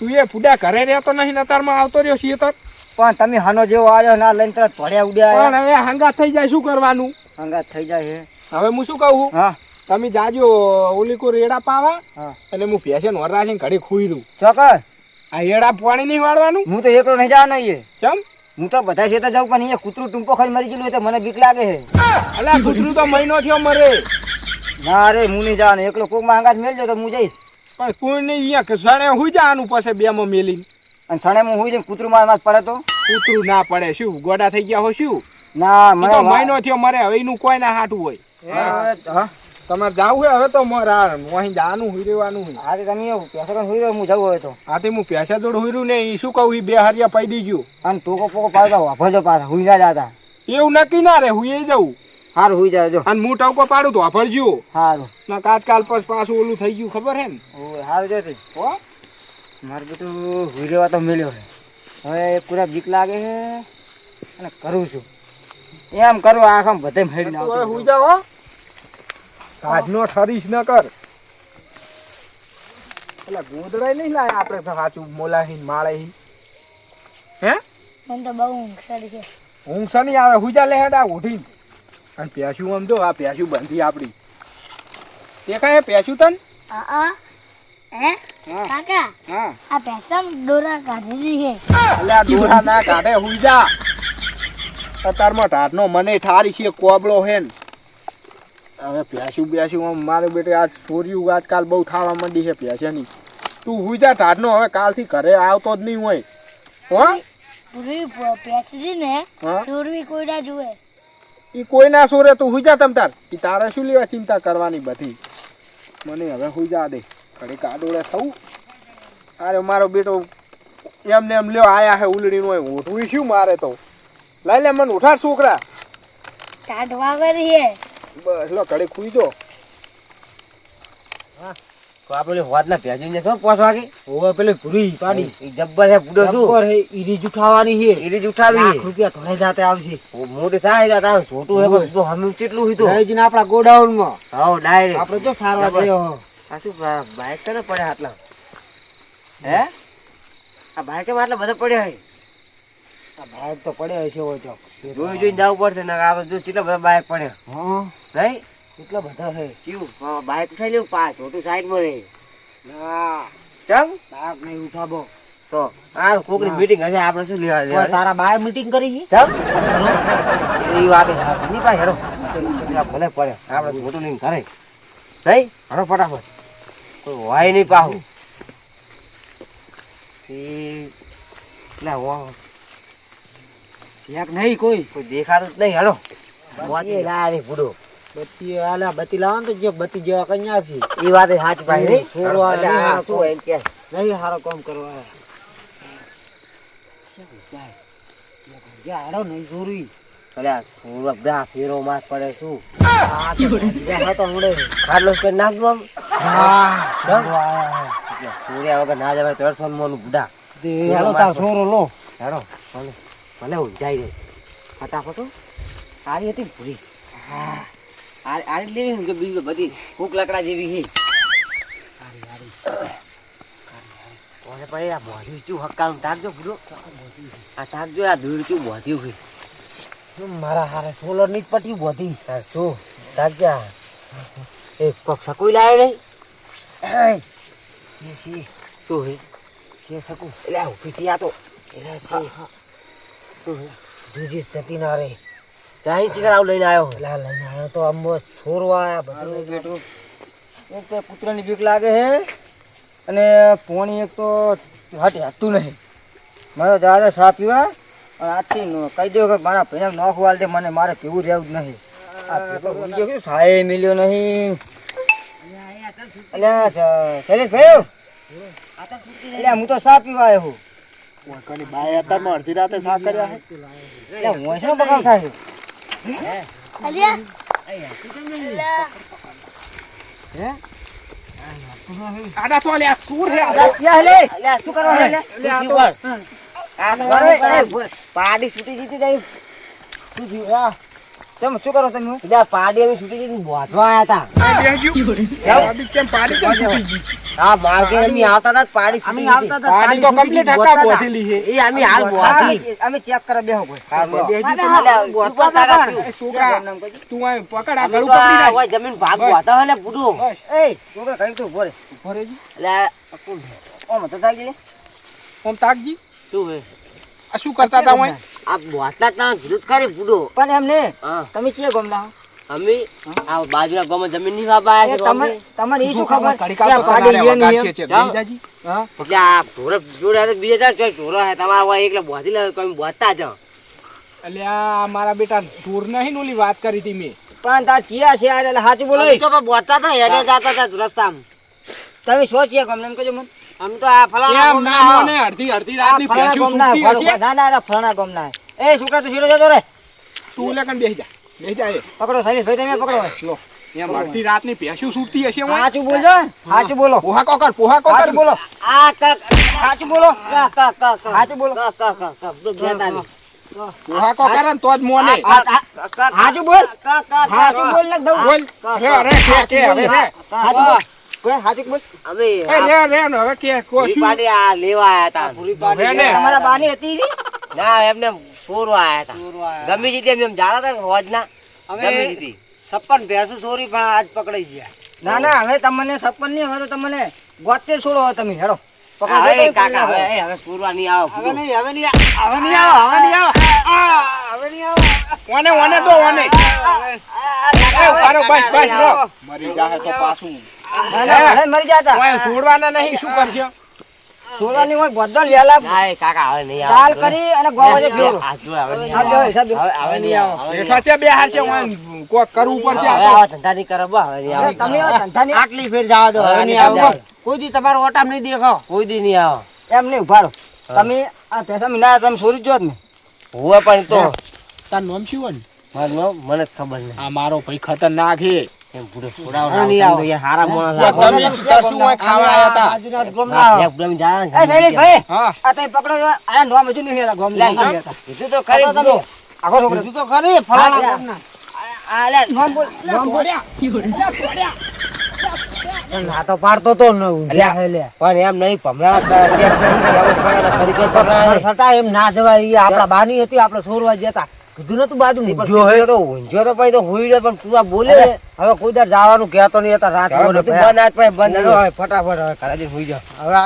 તું એ ફૂડા ઘરે રહેતો નહીં નતારમાં આવતો રહ્યો છીએ તો પણ તમે હાનો જેવો આવ્યો ના લઈને તરત ભળ્યા ઉડ્યા પણ હવે હંગાત થઈ જાય શું કરવાનું હંગાત થઈ જાય છે હવે હું શું કહું હા તમે જાજો ઓલી કો રેડા પાવા હા અને હું પેશન વરરાશી ઘડી ખુઈ દઉં ચોક્કસ આ એડા પાણી નહીં વાળવાનું હું તો એકલો નહીં જવાનો એ કેમ હું તો બધા છે તો જાઉં પણ અહીંયા કૂતરું ટૂંપો ખાઈ મરી ગયેલું હોય તો મને બીક લાગે છે અલા કૂતરું તો મહિનો થયો મરે ના રે હું નહીં જવાનું એકલો કોક માં હંગાત મેલજો તો હું જઈશ પણ કોઈ નહીં અહીંયા સણે હુઈ જવાનું પછી બે માં મેલીને અને સણે હું હુઈ જઈને કૂતરું માર પડે તો કૂતરું ના પડે શું ગોડા થઈ ગયા હો શું ના મને મને મહિનો થયો મરે હવે એનું કોઈ ના હાટું હોય હા તમારે જાવું હોય હવે તો મારા અહીં જવાનું હુઈ રહેવાનું હોય આજે તમે પૈસા kan હુઈ રહ્યો હું જવું હોય તો આથી હું પૈસા જોડ હુઈ રહ્યું ને એ શું કહું એ બે હરિયા પાઈ દીધું અને ટોકો પોકો પાડતા વાપરજો પાછા હુઈ ના જાતા એવું નક્કી ના રે હુઈ જવું સારું હુઈ જાય જો અને હું ટવકો પાડું તો વાપરજો સારું ના આજકાલ પાછું ઓલું થઈ ગયું ખબર હે ને ઓય સારું જોતી હો મારે બધું હુઈ રહેવા તો મેલ્યો છે હવે પૂરા બીક લાગે છે અને કરું છું એમ કરું આખા બધે મેળીને હવે હુઈ જાવ હો આજનો ઠરીશ ન કર એટલે ગોદડાય નહીં લાય આપણે તો સાચું મોલાહી માળે હે મને તો બહુ ઊંઘ ચડી છે ઊંઘ સની આવે હુજા લે હેડા ઉઠી અને પ્યાસું આમ જો આ પ્યાસું બંધી આપડી તે કાંઈ પ્યાસું તન આ હે હા કાકા હા આ પૈસા દોરા કાઢેલી છે એટલે આ દોરા ના કાઢે હુજા અત્યારમાં ઢાઢનો મને ઠારી છે કોબળો હે ને હવે પ્યાસું આમ મારે બેટે આ છોર્યું આજકાલ બહુ થાવા માંડી છે પ્યાસાની તું હુજા ઢાઢનો હવે કાલથી ઘરે આવતો જ નહીં હોય હો પૂરી પેસરી ને હા ચોરવી કોઈડા જુએ ઈ કોઈ ના સોરે તું હુજા તમ તાર ઈ તારે શું લેવા ચિંતા કરવાની બધી મને હવે હુજા દે ઘડી કાડોળે થવું અરે મારો બેટો એમને એમ લ્યો આયા હે ઉલડીનો હોય ઉઠવું શું મારે તો લઈ લે મને ઉઠાડ છોકરા કાઢવા કરી છે બસ લો ઘડી ખુઈ જો તો આપણે હોત ના ભેજી ને ખબર 5 વાગે ઓવે પેલી પૂરી પાડી એ જબ્બર હે બુડો શું જબ્બર હે ઈરી જુઠાવાની છે ઈરી જુઠાવી રૂપિયા થોડે જાતે આવશે ઓ મોટે થાય જાતા છોટું હે પણ તો હમ કેટલું હી તો રહીજીને આપડા ગોડાઉન માં હાઉ ડાયરેક્ટ આપણે જો સારવા ગયો આ શું બાઈક તને પડ્યા આટલા હે આ બાઈક માં આટલા બધા પડ્યા હે આ બાઈક તો પડ્યા હશે હોય તો જોઈ જોઈને જવું પડશે ને આ તો જો કેટલા બધા બાઈક પડ્યા હા નહીં કેટલા બધા છે ચીવ બાઈક ઉઠાઈ લેવું પા છોટું સાઈડ માં રે ના ચમ બાઈક નહીં ઉઠાબો તો આ કોકની મીટિંગ હશે આપણે શું લેવા દે તારા બાય મીટિંગ કરી છે ચમ એ વાત ની પા હેરો ભલે પડે આપણે છોટું લઈને ઘરે નહીં હરો ફટાફટ કોઈ હોય નહીં પાહું એક નહીં કોઈ દેખાતું જ નહીં હેરો મોતી લારે બુડો બત્તી આલા બત્તી લાવવાનું તો જે બત્તી જેવા કઈ આપશે એ વાત સાચી ભાઈ રે છોડવા શું એમ કે નહીં હારો કામ કરવા યારો નહીં જોરી અલ્યા છોડવા બ્રા ફેરો માસ પડે શું આ તો હમણે ખાડલો કરી નાખજો આમ હા સૂર્યા વગર ના જવાય તો સોનમોનું બુડા હેરો તાર છોરો લો હેરો ભલે ભલે ઊંચાઈ રે ફટાફટ સારી હતી પૂરી હા આ લેવી કે બીજી બધી ફૂક લાકડા જેવી છે કોને પડે આ મોઢું ચું હક્કાનું તાકજો પૂરો આ તાકજો આ દૂર ચું બોધ્યું છે મારા હારે સોલર ની જ પટ્યું બોધી શું તાકજા એક પગ સકુઈ લાવે નહીં સી શું હે કે શકું એટલે ઉભી થયા તો એટલે શું જુજી જતી ના રે ચાહી ચીકર આવ લઈને આવ્યો લા લઈને આવ્યો તો આમ છોરવા આયા બધું બેટું એક તો કૂતરાની બીક લાગે હે અને પોણી એક તો હાટે હતું નહીં મારો દાદા સા પીવા અને આજથી કહી દો કે મારા ભાઈને નોખવાલ દે મને મારે પીવું રહેવું જ નહીં આ પેપર ભૂલી ગયો કે સાહેબ મિલ્યો નહીં અલ્યા શૈલેષ ભાઈ અલ્યા હું તો સા પીવા આવ્યો કની બાય અત્યારમાં અડધી રાતે શા કર્યા હે અલ્યા હું શું બગાડ થાય અલ્યા હે આડા તો લ્યા સૂર હે લે લે અલ્યા શું કરો લે આ તો પાડી છૂટી જીતી જાય શું થયું તમે શું કરો તમે એટલે પાડી અમે છૂટી જઈને બોધવા આયા હતા પાડી કેમ પાડી કેમ છૂટી ગઈ? હા માર્કેટ અમે આવતા હતા પાડી અમે આવતા હતા પાડી તો complete હકા બોધેલી છે. એ અમે હાલ બોધી અમે ચેક કરે બેહો કોઈ છોકરા તું આ પકડ આ ગળું પકડી રાખ. ઓય જમીન ભાગ બોધા હોય ને બુડો બસ. એ છોકરા કઈ તું ઉભો રે ઉભો રહેજે. એટલે ઓમ તો થાકી લે ઓમ તાકજી શું હે આ શું કરતા હતા ઓય? આ બોધલા તા કીધું ખરી બુડો પણ એમને તમે ચે ગમના અમે આ બાજુના ગામમાં જમીન ની વાબા આયા છે તમને ઈ શું ખબર કડીકા કે આ તો પાડી તમારે ઈ વગાડ ની છે, જાઓ. બેહી જાજી. હા. એટલે આ ઢોર જોડે બીજે જા ચોય ઢોરો હે તમારા હોય એકલા બોધી લે કોઈ બોધતા જ એટલે આ મારા બેટા ટૂર નહીં ને ઓલી વાત કરી હતી મેં. પણ તા ચિયા છે આ એટલે સાચું બોલો તો પણ બોધતા હતા હેડે જાતા હતા રસ્તામાં તમે શું ચિયા ગમને એમ કહેજો મને આમ તો આ ફલાણા એમ ના મોને અડધી રાતની ભેંસું સૂકતી હશે. ના ફલાણા ગમના એ છોકરા તું સીધો જતો રે તું ઓલે કણ બેહી જા. બેહી જા એ. પકડો સાઈડ ભાઈ તમે પકડો લો. એમ અડધી રાતની ભેંસું સૂકતી હશે ઓય. સાચું બોલજો સાચું બોલો પોહા કોકર સાચું બોલો આ કા સાચું બોલો સાચું બોલો પોહા કોકર ને તો જ મોને. સાચું બોલ સાચું બોલ ને દઉં બોલ. રે કે હવે રે. સાચું બોલ કોઈ સાચું બોલ હવે એ રે ને હવે કે કો પૂરી શું? પાડી આ લેવા આયા હતા પૂરી પાડી હવે ને. તમારા બાની હતી ઈ? ના એમને સોરો આયા હતા ગમે જીતે એમ જાતા હતા હોજના ગમે જીતી સપન ભેંસો સોરી પણ આજ પકડાઈ ગયા ના હવે તમને સપન નહીં હવે તો તમને 72 છોડો હવે તમે હેડો પકડો કાકા હવે સોરવા નહીં આવો હવે નહીં ઓને ઓને તો ઓને. એ પારો બસ બસ રો. મરી જાહે તો પાછું. મરી જાતા ઓય છોડવાના નહીં શું કરશે? સોરવાની હોય બધો લેલા ના કાકા હવે નહીં આવો ચાલ કરી અને ગોવાજે ફેરો હવે નહીં આવો એ સાચે બે હાર છે ઓય કોક કરવું પડશે આ હવે તો. ધંધા નહીં કરો બા હવે આવો તમે ધંધા નહીં આટલી ફેર જવા દો હવે નહીં આવો કોઈ દી તમારો ઓટામ નહીં દેખો કોઈ દી નહીં આવો એમ નહીં ઉભારો તમે આ પૈસા મિના તમે સોરી જો જ ને હોવે પણ તો તાર નામ શું હોય? મારું નામ મને જ ખબર નહીં આ મારો ભાઈ ખતરનાક હે. એમ પૂરો છોડાવ નહીં આવો યાર હારા મોણા જો તમે કશું ઓય ખાવા આયા હતા. એ શૈલેષભાઈ હા. આ તમે પકડો આ નોમ હજુ નહીં હેલા ગોમ લાઈ કીધું તો ખરી તમે આખો છોકરો કીધું તો ખરી ફલાણા ગોમના આ લે નોમ બોલ ના તો પાડતો તો ન પણ એમ નહીં ભમરા સટા એમ ના જવાય આપડા બાની હતી આપણે સોરવા જતા કીધું નતું બાજુ ઊંઝો હે તો ઊંઝો તો પછી તો હોઈ રહ્યો પણ તું આ બોલે હવે કોઈ દર જવાનું કહેતો નહીં હતા રાત બંધ ફટાફટ હવે ઘરે જઈને હોઈ જા હવે